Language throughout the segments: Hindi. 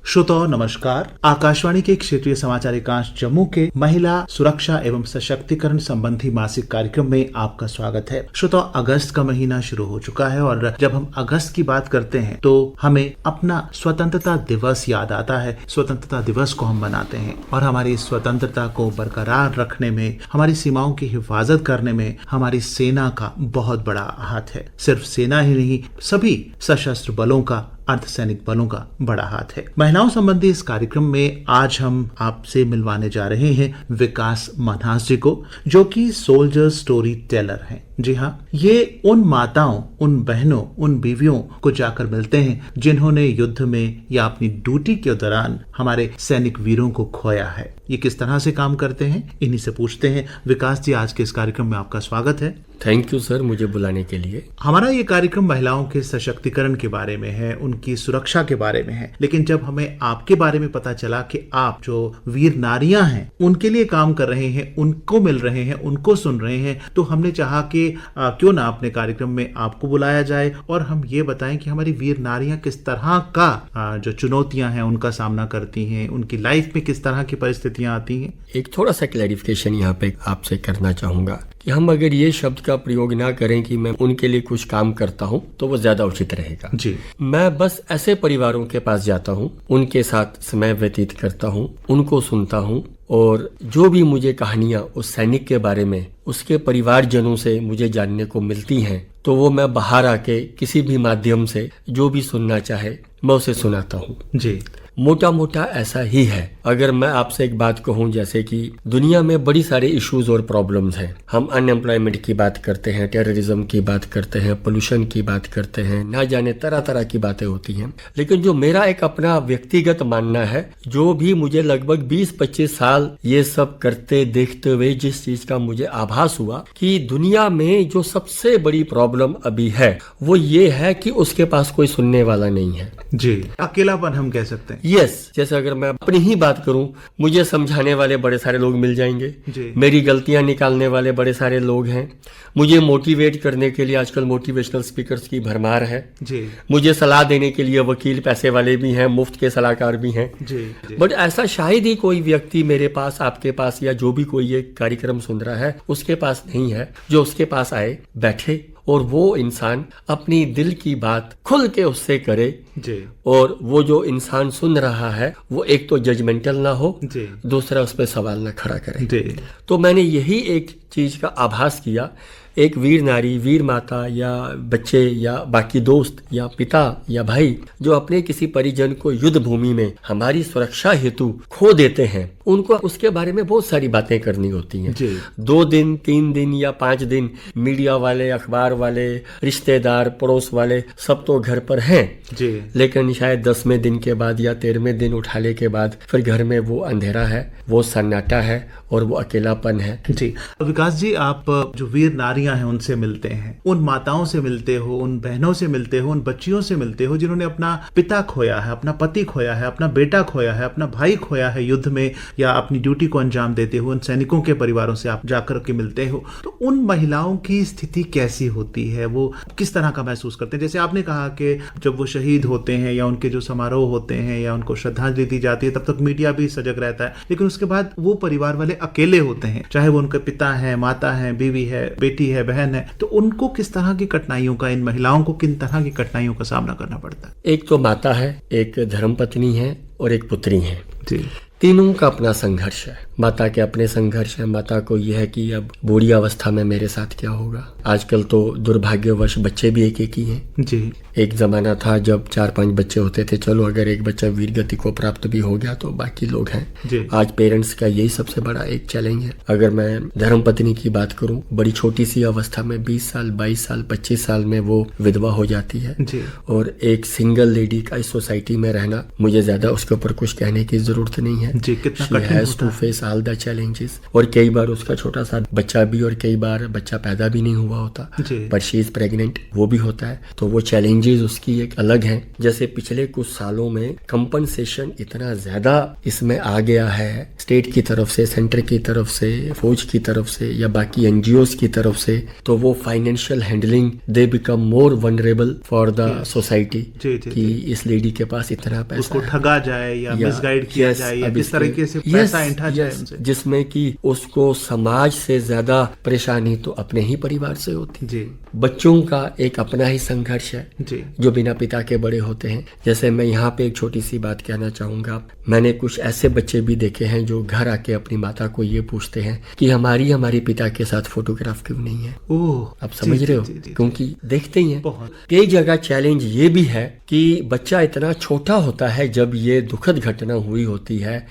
श्रोताओं नमस्कार। आकाशवाणी के क्षेत्रीय समाचार एकांश जम्मू के महिला सुरक्षा एवं सशक्तिकरण संबंधी मासिक कार्यक्रम में आपका स्वागत है। श्रोताओं, अगस्त का महीना शुरू हो चुका है और जब हम अगस्त की बात करते हैं तो हमें अपना स्वतंत्रता दिवस याद आता है। स्वतंत्रता दिवस को हम मनाते हैं और हमारी स्वतंत्रता को बरकरार रखने में, हमारी सीमाओं की हिफाजत करने में हमारी सेना का बहुत बड़ा हाथ है। सिर्फ सेना ही नहीं, सभी सशस्त्र बलों का, अर्धसैनिक बलों का बड़ा हाथ है। महिलाओं संबंधी इस कार्यक्रम में आज हम आपसे मिलवाने जा रहे हैं विकास मन्हास जी को, जो कि सोल्जर स्टोरी टेलर हैं। जी हाँ, ये उन माताओं, उन बहनों, उन बीवियों को जाकर मिलते हैं जिन्होंने युद्ध में या अपनी ड्यूटी के दौरान हमारे सैनिक वीरों को खोया है। ये किस तरह से काम करते हैं, इन्हीं से पूछते हैं। विकास जी, आज के इस कार्यक्रम में आपका स्वागत है। थैंक यू सर, मुझे बुलाने के लिए। हमारा ये कार्यक्रम महिलाओं के सशक्तिकरण के बारे में है, उनकी सुरक्षा के बारे में है। लेकिन जब हमें आपके बारे में पता चला कि आप जो वीर नारियां हैं उनके लिए काम कर रहे हैं, उनको मिल रहे हैं, उनको सुन रहे हैं, तो हमने चाहा कि क्यों ना अपने कार्यक्रम में आपको बुलाया जाए और हम ये बताएं कि हमारी वीर नारियां किस तरह का जो चुनौतियां हैं उनका सामना करती हैं, उनकी लाइफ में किस तरह की परिस्थितियां आती हैं। एक थोड़ा सा क्लैरिफिकेशन यहाँ पे आपसे करना चाहूंगा कि हम अगर ये शब्द का प्रयोग ना करें कि मैं उनके लिए कुछ काम करता हूँ तो वो ज्यादा उचित रहेगा। जी, मैं बस ऐसे परिवारों के पास जाता हूँ, उनके साथ समय व्यतीत करता हूँ, उनको सुनता हूँ और जो भी मुझे कहानियां उस सैनिक के बारे में, उसके परिवारजनों से मुझे जानने को मिलती हैं, तो वो मैं बाहर आके किसी भी माध्यम से जो भी सुनना चाहे मैं उसे सुनाता हूँ। जी, मोटा मोटा ऐसा ही है। अगर मैं आपसे एक बात कहूं, जैसे कि दुनिया में बड़ी सारे इश्यूज और प्रॉब्लम्स हैं। हम अनएम्प्लॉयमेंट की बात करते हैं, टेररिज्म की बात करते हैं, पोल्यूशन की बात करते हैं, ना जाने तरह तरह की बातें होती हैं। लेकिन जो मेरा एक अपना व्यक्तिगत मानना है, जो भी मुझे लगभग 20-25 साल ये सब करते देखते हुए जिस चीज का मुझे आभास हुआ कि दुनिया में जो सबसे बड़ी प्रॉब्लम अभी है वो ये है कि उसके पास कोई सुनने वाला नहीं है। जी, अकेलापन हम कह सकते हैं। यस, जैसे अगर मैं अपनी ही बात करूं, मुझे समझाने वाले बड़े सारे लोग मिल जाएंगे, मेरी गलतियां निकालने वाले बड़े सारे लोग हैं, मुझे मोटिवेट करने के लिए आजकल मोटिवेशनल स्पीकर्स की भरमार है जी, मुझे सलाह देने के लिए वकील पैसे वाले भी हैं, मुफ्त के सलाहकार भी हैं जी। बट ऐसा शायद ही कोई व्यक्ति मेरे पास, आपके पास या जो भी कोई ये कार्यक्रम सुन रहा है उसके पास नहीं है, जो उसके पास आए, बैठे और वो इंसान अपनी दिल की बात खुल के उससे करे जी। और वो जो इंसान सुन रहा है वो एक तो जजमेंटल ना हो जी, दूसरा उस पर सवाल ना खड़ा करे जी। तो मैंने यही एक चीज का आभास किया। एक वीर नारी, वीर माता या बच्चे या बाकी दोस्त या पिता या भाई जो अपने किसी परिजन को युद्ध भूमि में हमारी सुरक्षा हेतु खो देते हैं, उनको उसके बारे में बहुत सारी बातें करनी होती हैं। 2 दिन, 3 दिन या 5 दिन मीडिया वाले, अखबार वाले, रिश्तेदार, पड़ोस वाले सब तो घर पर हैं जी। लेकिन शायद 10वें दिन के बाद या 13वें दिन उठाने के बाद फिर घर में वो अंधेरा है, वो सन्नाटा है और वो अकेलापन है। जी, विकास जी, आप जो वीर नारियां हैं उनसे मिलते हैं, उन माताओं से मिलते हो, उन बहनों से मिलते हो, उन बच्चियों से मिलते हो जिन्होंने अपना पिता खोया है, अपना पति खोया है, अपना बेटा खोया है, अपना भाई खोया है युद्ध में या अपनी ड्यूटी को अंजाम देते हो। उन सैनिकों के परिवारों से आप जाकर के मिलते हो, तो उन महिलाओं की स्थिति कैसी होती है, वो किस तरह का महसूस करते हैं? जैसे आपने कहा कि जब वो शहीद होते हैं या उनके जो समारोह होते हैं या उनको श्रद्धांजलि दी जाती है, तब तक मीडिया भी सजग रहता है, लेकिन उसके बाद वो परिवार वाले अकेले होते हैं, चाहे वो उनके पिता है, माता है, बीवी है, बेटी है, बहन है, तो उनको किस तरह की कठिनाइयों का, इन महिलाओं को किन तरह की कठिनाइयों का सामना करना पड़ता है? एक तो माता है, एक धर्मपत्नी है और एक पुत्री है जी। तीनों का अपना संघर्ष है। माता के अपने संघर्ष है, माता को यह है कि अब बूढ़ी अवस्था में मेरे साथ क्या होगा। आजकल तो दुर्भाग्यवश बच्चे भी एक ही हैं जी। एक जमाना था जब 4-5 बच्चे होते थे, चलो अगर एक बच्चा वीर गति को प्राप्त भी हो गया तो बाकी लोग हैं जी। आज पेरेंट्स का यही सबसे बड़ा एक चैलेंज है। अगर मैं धर्मपत्नी की बात करूं, बड़ी छोटी सी अवस्था में 20 साल, 22 साल, 25 साल में वो विधवा हो जाती है जी। और एक सिंगल लेडी का इस सोसाइटी में रहना, मुझे ज्यादा उसके ऊपर कुछ कहने की जरूरत नहीं है। हैं। जी, कितना She कठिन has होता to है। face all the challenges। और कई बार उसका छोटा सा बच्चा भी, और कई बार बच्चा पैदा भी नहीं हुआ होता, जी। पर शी इज प्रेग्नेंट, वो भी होता है। तो वो चैलेंजेस उसकी एक अलग हैं। जैसे पिछले कुछ सालों में कंपनसेशन इतना ज्यादा इसमें आ गया है, स्टेट की तरफ से, सेंटर की तरफ से, फौज की तरफ से या बाकी एनजीओज की तरफ से, तो वो financial handling they become more vulnerable for the society कि इस लेडी के पास इतना पैसा उसको है, ठगा जाए या मिसगाइड किया जाए या किस तरीके से पैसा ऐंठा जाए उनसे, जिसमें कि उसको समाज से ज्यादा परेशानी तो अपने ही परिवार से होती है। जी। बच्चों का एक अपना ही संघर्ष है जी। जो बिना पिता के बड़े होते हैं। जैसे मैं यहाँ पे एक छोटी सी बात कहना चाहूंगा, मैंने कुछ ऐसे बच्चे भी देखे हैं जो घर आके अपनी माता को ये पूछते हैं कि हमारे पिता के साथ फोटोग्राफ क्यों नहीं है। ओह, आप समझ रहे हो, क्योंकि देखते ही हैं कई जगह चैलेंज ये भी है कि बच्चा इतना छोटा होता है जब ये दुखद घटना हुई होती है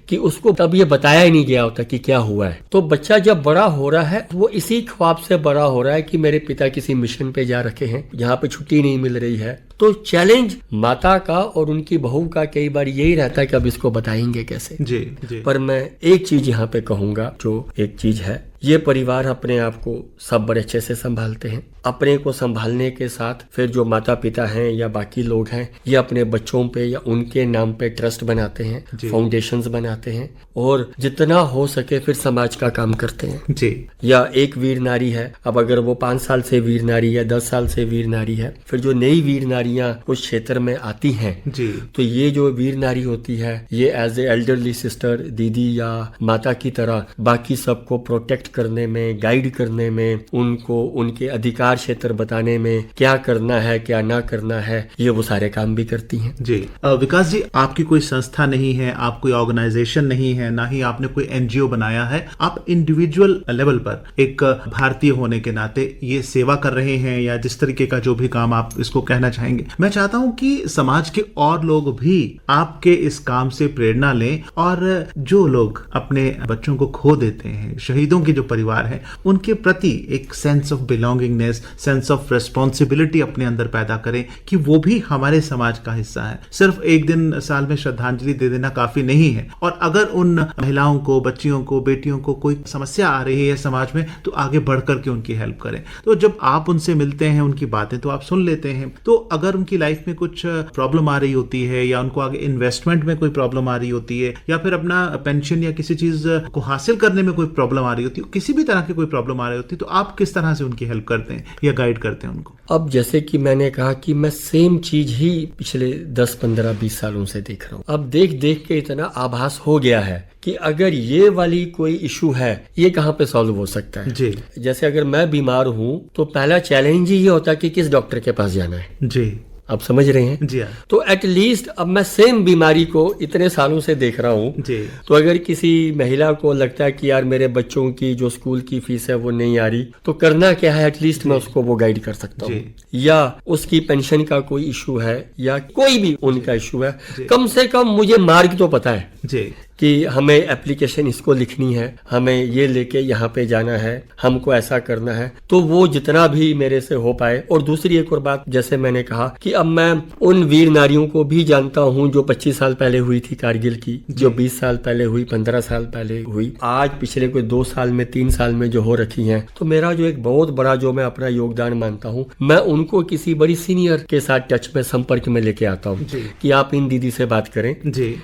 कि उसको तब ये बताया ही नहीं गया होता कि क्या हुआ है। तो बच्चा जब बड़ा हो रहा है वो इसी ख्वाब से बड़ा हो रहा है कि मेरे पिता किसी मिशन पे जा रखे हैं, यहाँ पे छुट्टी नहीं मिल रही है। तो चैलेंज माता का और उनकी बहू का कई बार यही रहता है कि अब इसको बताएंगे कैसे। जी। पर मैं एक चीज यहाँ पे कहूंगा, जो एक चीज है, ये परिवार अपने आप को सब बड़े अच्छे से संभालते हैं। अपने को संभालने के साथ फिर जो माता पिता हैं या बाकी लोग हैं, ये अपने बच्चों पे या उनके नाम पे ट्रस्ट बनाते हैं, फाउंडेशंस बनाते हैं और जितना हो सके फिर समाज का काम करते हैं। जी। या एक वीर नारी है, अब अगर वो 5 साल से वीर नारी या 10 साल से वीर नारी है, फिर जो नई वीर नारियां उस क्षेत्र में आती हैं, जी, तो ये जो वीर नारी होती है ये एज ए एल्डरली सिस्टर, दीदी या माता की तरह बाकी सबको प्रोटेक्ट करने में, गाइड करने में, उनको उनके अधिकार क्षेत्र बताने में, क्या करना है क्या ना करना है, ये वो सारे काम भी करती हैं। जी। विकास जी, आपकी कोई संस्था नहीं है, आप कोई ऑर्गेनाइजेशन नहीं है, ना ही आपने कोई एनजीओ बनाया है, आप इंडिविजुअल लेवल पर एक भारतीय होने के नाते ये सेवा कर रहे हैं या जिस तरीके का जो भी काम आप इसको कहना चाहेंगे। मैं चाहता हूं कि समाज के और लोग भी आपके इस काम से प्रेरणा लें और जो लोग अपने बच्चों को खो देते हैं, शहीदों के जो परिवार है, उनके प्रति एक sense of belongingness, sense of responsibility अपने अंदर पैदा करें कि वो भी हमारे समाज का हिस्सा है। सिर्फ एक दिन साल में श्रद्धांजलि दे देना काफी नहीं है, और अगर उन महिलाओं को, बच्चियों को, बेटियों को कोई समस्या आ रही है समाज में तो आगे बढ़ करके उनकी हेल्प करें। तो जब आप उनसे मिलते हैं, उनकी बातें तो आप सुन लेते हैं, तो अगर उनकी लाइफ में कुछ प्रॉब्लम आ रही होती है या उनको आगे इन्वेस्टमेंट में कोई प्रॉब्लम आ रही होती है या फिर अपना पेंशन या किसी चीज को हासिल करने में कोई प्रॉब्लम आ रही होती है, किसी भी तरह की कोई प्रॉब्लम आ रही होती है, तो आप किस तरह से उनकी हेल्प करते हैं या गाइड करते हैं उनको? अब जैसे कि मैंने कहा कि मैं सेम चीज ही पिछले 10, 15, 20 सालों से देख रहा हूँ। अब देख देख के इतना आभास हो गया है कि अगर ये वाली कोई इशू है, ये कहाँ पे सॉल्व हो सकता है। जी। जैसे अगर मैं बीमार हूँ तो पहला चैलेंज ही ये होता है कि किस डॉक्टर के पास जाना है। जी। आप समझ रहे हैं? जी। तो एटलीस्ट अब मैं सेम बीमारी को इतने सालों से देख रहा हूँ, तो अगर किसी महिला को लगता है कि यार मेरे बच्चों की जो स्कूल की फीस है वो नहीं आ रही, तो करना क्या है, एटलीस्ट मैं उसको वो गाइड कर सकता हूँ। या उसकी पेंशन का कोई इशू है या कोई भी उनका इशू है, कम से कम मुझे मार्ग तो पता है जी कि हमें एप्लीकेशन इसको लिखनी है, हमें ये लेके यहाँ पे जाना है, हमको ऐसा करना है, तो वो जितना भी मेरे से हो पाए। और दूसरी एक और बात, जैसे मैंने कहा कि अब मैं उन वीर नारियों को भी जानता हूँ जो 25 साल पहले हुई थी कारगिल की, जो 20 साल पहले हुई, 15 साल पहले हुई, आज पिछले कोई 2 साल में, 3 साल में जो हो रखी हैं। तो मेरा जो एक बहुत बड़ा जो मैं अपना योगदान मानता हूँ, मैं उनको किसी बड़ी सीनियर के साथ टच में, संपर्क में लेके आता हूँ कि आप इन दीदी से बात करें,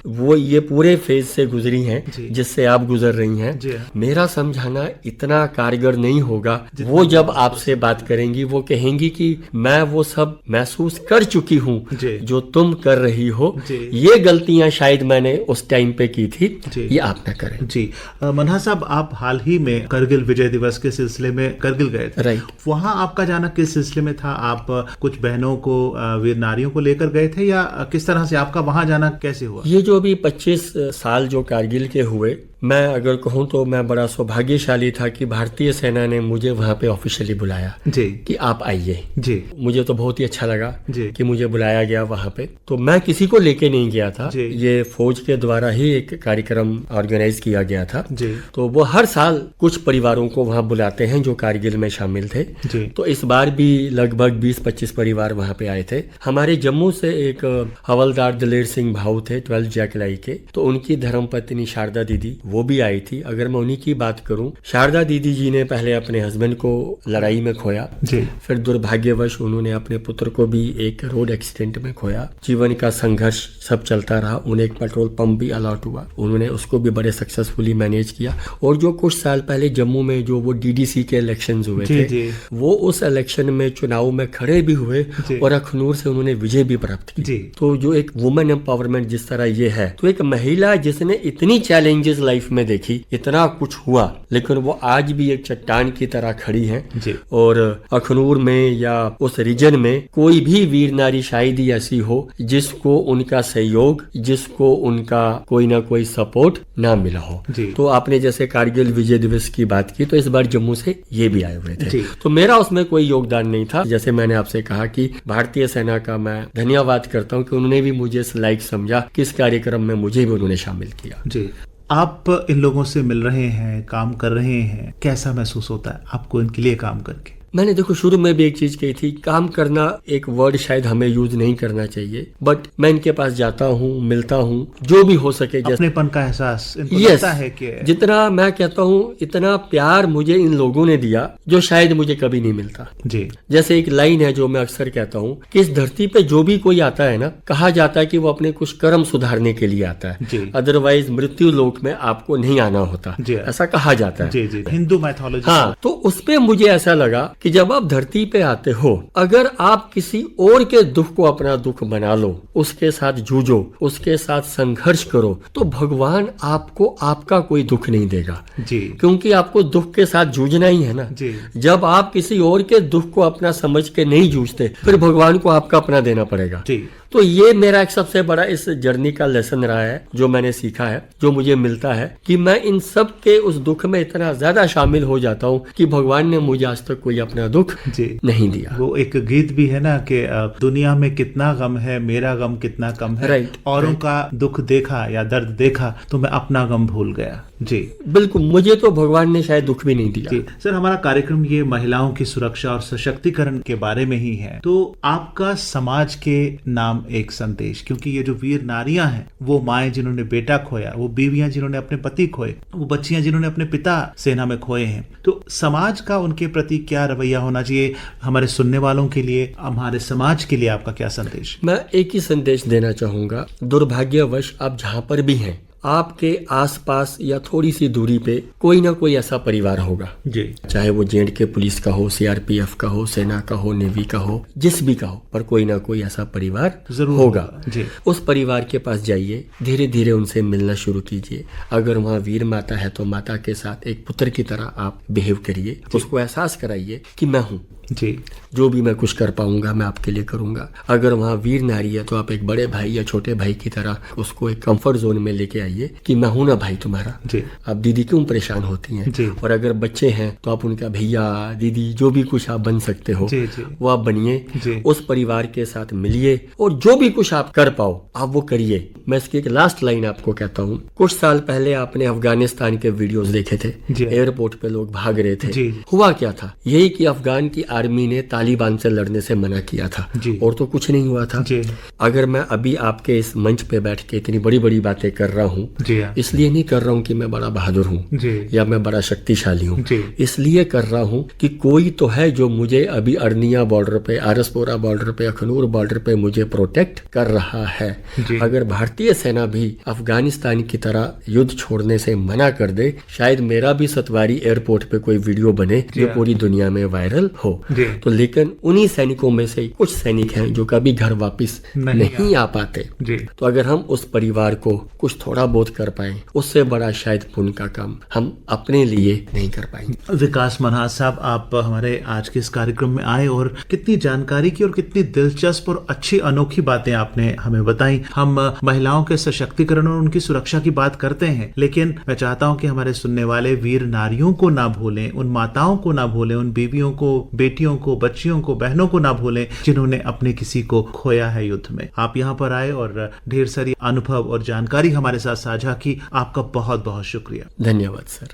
वो ये पूरे फेज से गुजरी हैं जिससे आप गुजर रही हैं। मेरा समझाना इतना कारगर नहीं होगा, वो जब आपसे बात करेंगी वो कहेंगी कि मैं वो सब महसूस कर चुकी हूँ जो तुम कर रही हो, ये गलतियां शायद मैंने उस टाइम पे की थी, ये आप न करें। जी। मनहा साहब, आप हाल ही में करगिल विजय दिवस के सिलसिले में करगिल गए थे, राइट? वहाँ आपका जाना किस सिलसिले में था? आप कुछ बहनों को, वीर नारियों को लेकर गए थे या किस तरह से आपका वहाँ जाना कैसे हुआ? ये जो अभी 25 साल जो कारगिल के हुए, मैं अगर कहूँ तो मैं बड़ा सौभाग्यशाली था कि भारतीय सेना ने मुझे वहाँ पे ऑफिशियली बुलाया जी कि आप आइए। जी मुझे तो बहुत ही अच्छा लगा जी कि मुझे बुलाया गया वहाँ पे। तो मैं किसी को लेके नहीं गया था, जी। ये फौज के द्वारा ही एक कार्यक्रम ऑर्गेनाइज किया गया था। जी तो वो हर साल कुछ परिवारों को वहाँ बुलाते हैं जो कारगिल में शामिल थे। जी तो इस बार भी लगभग 20-25 परिवार वहाँ पे आए थे। हमारे जम्मू से एक हवलदार दलेर सिंह भाऊ थे 12 जैकलाई के, तो उनकी धर्मपत्नी शारदा दीदी वो भी आई थी। अगर मैं उन्हीं की बात करूं, शारदा दीदी जी ने पहले अपने हस्बैंड को लड़ाई में खोया, जी फिर दुर्भाग्यवश उन्होंने अपने पुत्र को भी एक रोड एक्सीडेंट में खोया। जीवन का संघर्ष सब चलता रहा। उन्हें एक पेट्रोल पंप भी अलॉट हुआ, उन्होंने उसको भी बड़े सक्सेसफुली मैनेज किया। और जो कुछ साल पहले जम्मू में जो वो डीडीसी के इलेक्शंस हुए जी, थे, जी। वो उस इलेक्शन में चुनाव में खड़े भी हुए जी। और अखनूर से उन्होंने विजय भी प्राप्त की। जी। तो जो एक वुमेन एम्पावरमेंट जिस तरह ये है, तो एक महिला जिसने इतनी चैलेंजेस लाइफ में देखी, इतना कुछ हुआ, लेकिन वो आज भी एक चट्टान की तरह खड़ी है। जी। और अखनूर में या उस रीजन में कोई भी वीर नारी शायद ही ऐसी हो जिसको उनका सहयोग, जिसको उनका कोई ना कोई सपोर्ट ना मिला हो। जी। तो आपने जैसे कारगिल विजय दिवस की बात की, तो इस बार जम्मू से ये भी आए हुए थे। जी। तो मेरा उसमें कोई योगदान नहीं था। जैसे मैंने आपसे कहा कि भारतीय सेना का मैं धन्यवाद करता हूँ कि उन्होंने भी मुझे इस लायक समझा कि इस कार्यक्रम में मुझे भी उन्होंने शामिल किया। जी। आप इन लोगों से मिल रहे हैं, काम कर रहे हैं, कैसा महसूस होता है आपको इनके लिए काम करके? मैंने देखो शुरू में भी एक चीज कही थी, काम करना एक वर्ड शायद हमें यूज नहीं करना चाहिए, बट मैं इनके पास जाता हूँ, मिलता हूँ, जो भी हो सके। अपनेपन का एहसास इनको Yes, लगता है कि जितना मैं कहता हूँ इतना प्यार मुझे इन लोगों ने दिया जो शायद मुझे कभी नहीं मिलता। जी जैसे एक लाइन है जो मैं अक्सर कहता हूँ कि इस धरती पे जो भी कोई आता है ना, कहा जाता है कि वो अपने कुछ कर्म सुधारने के लिए आता है, जी। अदरवाइज मृत्यु लोक में आपको नहीं आना होता, जी। ऐसा कहा जाता है। जी जी हिंदू मैथोलॉजी। हाँ, तो उस पे मुझे ऐसा लगा कि जब आप धरती पे आते हो, अगर आप किसी और के दुख को अपना दुख बना लो, उसके साथ जूझो, उसके साथ संघर्ष करो, तो भगवान आपको आपका कोई दुख नहीं देगा। जी क्योंकि आपको दुख के साथ जूझना ही है ना। जी। जब आप किसी और के दुख को अपना समझ के नहीं जूझते, फिर भगवान को आपका अपना देना पड़ेगा। जी। तो ये मेरा एक सबसे बड़ा इस जर्नी का लेसन रहा है, जो मैंने सीखा है, जो मुझे मिलता है कि मैं इन सब के उस दुख में इतना ज्यादा शामिल हो जाता हूँ कि भगवान ने मुझे आज तक कोई अपना दुख जी नहीं दिया। वो एक गीत भी है ना कि दुनिया में कितना गम है, मेरा गम कितना कम है। राइट, औरों का दुख देखा या दर्द देखा तो मैं अपना गम भूल गया। जी बिल्कुल, मुझे तो भगवान ने शायद दुख भी नहीं दिया। जी सर, हमारा कार्यक्रम ये महिलाओं की सुरक्षा और सशक्तिकरण के बारे में ही है, तो आपका समाज के नाम एक संदेश, क्योंकि ये जो वीर नारियां हैं, वो माएं जिन्होंने बेटा खोया, वो बीवियां जिन्होंने अपने पति खोए, वो बच्चियां जिन्होंने अपने पिता सेना में खोए हैं, तो समाज का उनके प्रति क्या रवैया होना चाहिए? हमारे सुनने वालों के लिए, हमारे समाज के लिए आपका क्या संदेश? मैं एक ही संदेश देना चाहूंगा, दुर्भाग्यवश आप जहां पर भी हैं, आपके आसपास या थोड़ी सी दूरी पे कोई ना कोई ऐसा परिवार होगा, जी, चाहे वो J&K पुलिस का हो, CRPF का हो, सेना का हो, नेवी का हो, जिस भी का हो, पर कोई ना कोई ऐसा परिवार जरूर होगा। जी। उस परिवार के पास जाइए, धीरे धीरे उनसे मिलना शुरू कीजिए। अगर वहाँ वीर माता है तो माता के साथ एक पुत्र की तरह आप बिहेव करिए, उसको एहसास कराइए कि मैं हूँ, जी, जो भी मैं कुछ कर पाऊंगा मैं आपके लिए करूंगा। अगर वहाँ वीर नारी है तो आप एक बड़े भाई या छोटे भाई की तरह उसको एक कंफर्ट जोन में लेके आइए कि मैं हूं ना भाई तुम्हारा। जी। आप दीदी क्यों परेशान होती हैं? जी। और अगर बच्चे हैं तो आप उनका भैया, दीदी, जो भी कुछ आप बन सकते हो, जी, जी। वो आप जी। बनिए, उस परिवार के साथ मिलिए और जो भी कुछ आप कर पाओ आप वो करिए। मैं इसकी एक लास्ट लाइन आपको कहता हूँ, कुछ साल पहले आपने अफगानिस्तान के वीडियोस देखे थे, जी। एयरपोर्ट पे लोग भाग रहे थे। जी। हुआ क्या था? यही कि अफगान की आर्मी ने तालिबान से लड़ने से मना किया था, जी। और तो कुछ नहीं हुआ था। जी। अगर मैं अभी आपके इस मंच पे बैठ के इतनी बड़ी बड़ी बातें कर रहा हूँ, जी हाँ। इसलिए नहीं कर रहा हूँ कि मैं बड़ा बहादुर हूँ जी। या मैं बड़ा शक्तिशाली हूँ, जी। इसलिए कर रहा हूँ कि कोई तो है जो मुझे अभी अरनिया बॉर्डर पे, आरसपोरा बॉर्डर पे, अखनूर बॉर्डर पे मुझे प्रोटेक्ट कर रहा है। जी। अगर भारतीय सेना भी अफगानिस्तान की तरह युद्ध छोड़ने से मना कर दे, शायद मेरा भी सतवारी एयरपोर्ट पे कोई वीडियो बने जो पूरी दुनिया में वायरल हो। जी। तो लेकिन उन्हीं सैनिकों में से कुछ सैनिक हैं जो कभी घर वापस नहीं आ पाते। जी। तो अगर हम उस परिवार को कुछ थोड़ा बहुत कर पाए, उससे बड़ा शायद पुण्य का काम हम अपने लिए नहीं कर पाएंगे। विकास मनहास साहब, आप हमारे आज के इस कार्यक्रम में आए और कितनी जानकारी की और कितनी दिलचस्प और अच्छी अनोखी बातें आपने हमें बताई। हम महिलाओं के सशक्तिकरण और उनकी सुरक्षा की बात करते हैं, लेकिन मैं चाहता हूं कि हमारे सुनने वाले वीर नारियों को ना भूलें, उन माताओं को ना भूलें, उन बीवियों को, बेटियों को, बच्चियों को, बहनों को ना भूलें जिन्होंने अपने किसी को खोया है युद्ध में। आप यहाँ पर आए और ढेर सारी अनुभव और जानकारी हमारे साथ साझा की। आपका बहुत बहुत शुक्रिया। धन्यवाद सर।